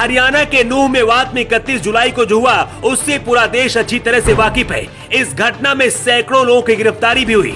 हरियाणा के नूह मेवात में 31 जुलाई को जो हुआ उससे पूरा देश अच्छी तरह से वाकिफ है। इस घटना में सैकड़ों लोगों की गिरफ्तारी भी हुई,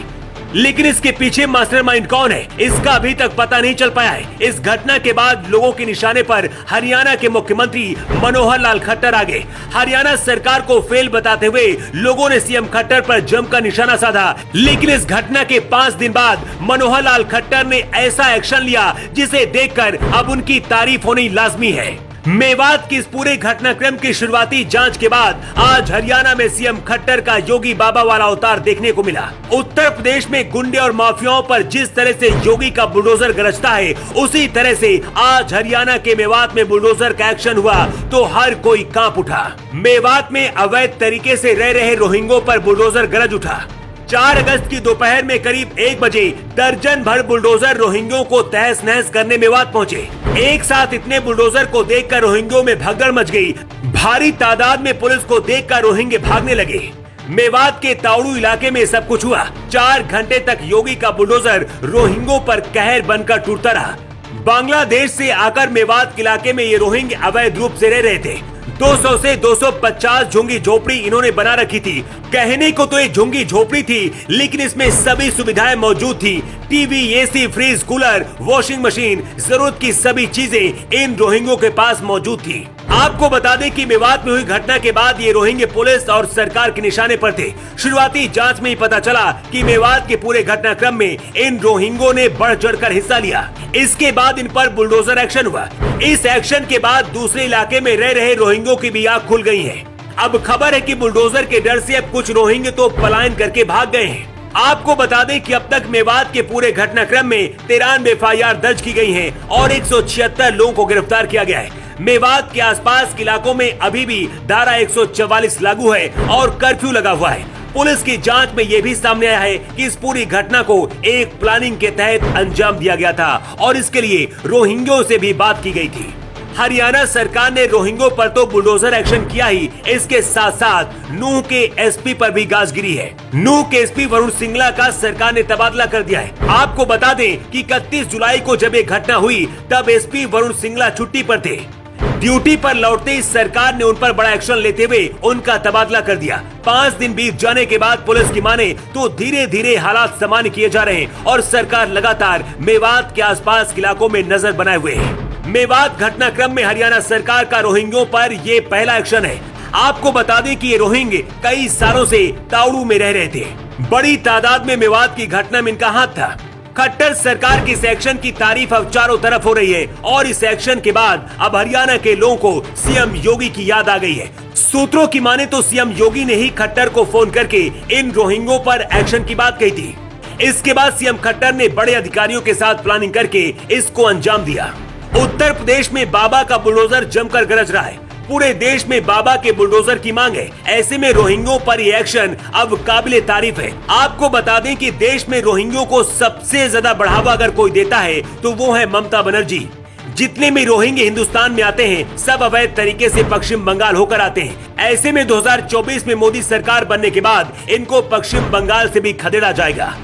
लेकिन इसके पीछे मास्टरमाइंड कौन है इसका अभी तक पता नहीं चल पाया है। इस घटना के बाद लोगों के निशाने पर हरियाणा के मुख्यमंत्री मनोहर लाल खट्टर आ गए। हरियाणा सरकार को फेल बताते हुए लोगों ने सीएम खट्टर पर जमकर निशाना साधा, लेकिन इस घटना के 5 दिन बाद मनोहर लाल खट्टर ने ऐसा एक्शन लिया जिसे देखकर अब उनकी तारीफ होनी लाजमी है। मेवात की इस पूरे घटनाक्रम की शुरुआती जांच के बाद आज हरियाणा में सीएम खट्टर का योगी बाबा वाला अवतार देखने को मिला। उत्तर प्रदेश में गुंडे और माफियाओं पर जिस तरह से योगी का बुलडोजर गरजता है, उसी तरह से आज हरियाणा के मेवात में बुलडोजर का एक्शन हुआ तो हर कोई कांप उठा। मेवात में अवैध तरीके से रह रहे रोहिंग्यों पर बुलडोजर गरज उठा। 4 अगस्त की दोपहर में करीब 1 बजे दर्जन भर बुलडोजर रोहिंग्यों को तहस नहस करने मेवात पहुंचे। एक साथ इतने बुलडोजर को देखकर रोहिंग्यों में भगदड़ मच गई। भारी तादाद में पुलिस को देखकर रोहिंग्ये भागने लगे। मेवात के ताउड़ू इलाके में सब कुछ हुआ। 4 घंटे तक योगी का बुलडोजर रोहिंग्यों पर कहर बनकर टूटता रहा। बांग्लादेश से आकर मेवात इलाके में ये रोहिंग्ये अवैध रूप से रह रहे थे। 200 से 250 झुंगी झोपड़ी इन्होंने बना रखी थी। कहने को तो ये झुंगी झोपड़ी थी, लेकिन इसमें सभी सुविधाएं मौजूद थी। TV, AC, fridge, cooler, washing machine, जरूरत की सभी चीजें इन रोहिंग्यों के पास मौजूद थी। आपको बता दें कि मेवात में हुई घटना के बाद ये रोहिंग्ये पुलिस और सरकार के निशाने पर थे। शुरुआती जांच में ही पता चला कि मेवात के पूरे घटनाक्रम में इन रोहिंग्यों ने बढ़ चढ़कर हिस्सा लिया। इसके बाद इन पर बुलडोजर एक्शन हुआ। इस एक्शन के बाद दूसरे इलाके में रह रहे रोहिंग्यों की भी आंख खुल गई है। अब खबर है कि बुलडोजर के डर से अब कुछ रोहिंग्ये तो पलायन करके भाग गए हैं। आपको बता दें कि अब तक मेवात के पूरे घटनाक्रम में 93 FIR दर्ज की गई हैं और 176 लोगों को गिरफ्तार किया गया है। मेवात के आसपास के इलाकों में अभी भी धारा 144 लागू है और कर्फ्यू लगा हुआ है। पुलिस की जांच में यह भी सामने आया है कि इस पूरी घटना को एक प्लानिंग के तहत अंजाम दिया गया था और इसके लिए रोहिंग्यों से भी बात की गई थी। हरियाणा सरकार ने रोहिंग्यों पर तो बुलडोजर एक्शन किया ही, इसके साथ साथ नूह के एसपी पर भी गाज गिरी है। नूह के एसपी वरुण सिंगला का सरकार ने तबादला कर दिया है। आपको बता दें कि 31 जुलाई को जब ये घटना हुई तब एसपी वरुण सिंगला छुट्टी पर थे। ड्यूटी पर लौटते ही सरकार ने उन पर बड़ा एक्शन लेते हुए उनका तबादला कर दिया। 5 दिन बीत जाने के बाद पुलिस की माने तो धीरे धीरे हालात सामान्य किए जा रहे हैं और सरकार लगातार मेवात के आसपास के इलाकों में नजर बनाए हुए है। मेवात घटनाक्रम में हरियाणा सरकार का रोहिंग्यों पर ये पहला एक्शन है। आपको बता दें कि ये रोहिंग्ये कई सालों से ताउड़ू में रह रहे थे। बड़ी तादाद में मेवात की घटना में इनका हाथ था। खट्टर सरकार की इस एक्शन की तारीफ अब चारों तरफ हो रही है और इस एक्शन के बाद अब हरियाणा के लोगों को सीएम योगी की याद आ गई है। सूत्रों की माने तो सीएम योगी ने ही खट्टर को फोन करके इन रोहिंग्यों पर एक्शन की बात कही थी। इसके बाद सीएम खट्टर ने बड़े अधिकारियों के साथ प्लानिंग करके इसको अंजाम दिया। उत्तर प्रदेश में बाबा का बुलडोजर जमकर गरज रहा है। पूरे देश में बाबा के बुलडोजर की मांग है। ऐसे में रोहिंग्यों पर ये एक्शन अब काबिले तारीफ है। आपको बता दें कि देश में रोहिंग्यों को सबसे ज्यादा बढ़ावा अगर कोई देता है तो वो है ममता बनर्जी। जितने भी रोहिंग्ये हिंदुस्तान में आते हैं सब अवैध तरीके से पश्चिम बंगाल होकर आते हैं। ऐसे में 2024 में मोदी सरकार बनने के बाद इनको पश्चिम बंगाल से भी खदेड़ा जाएगा।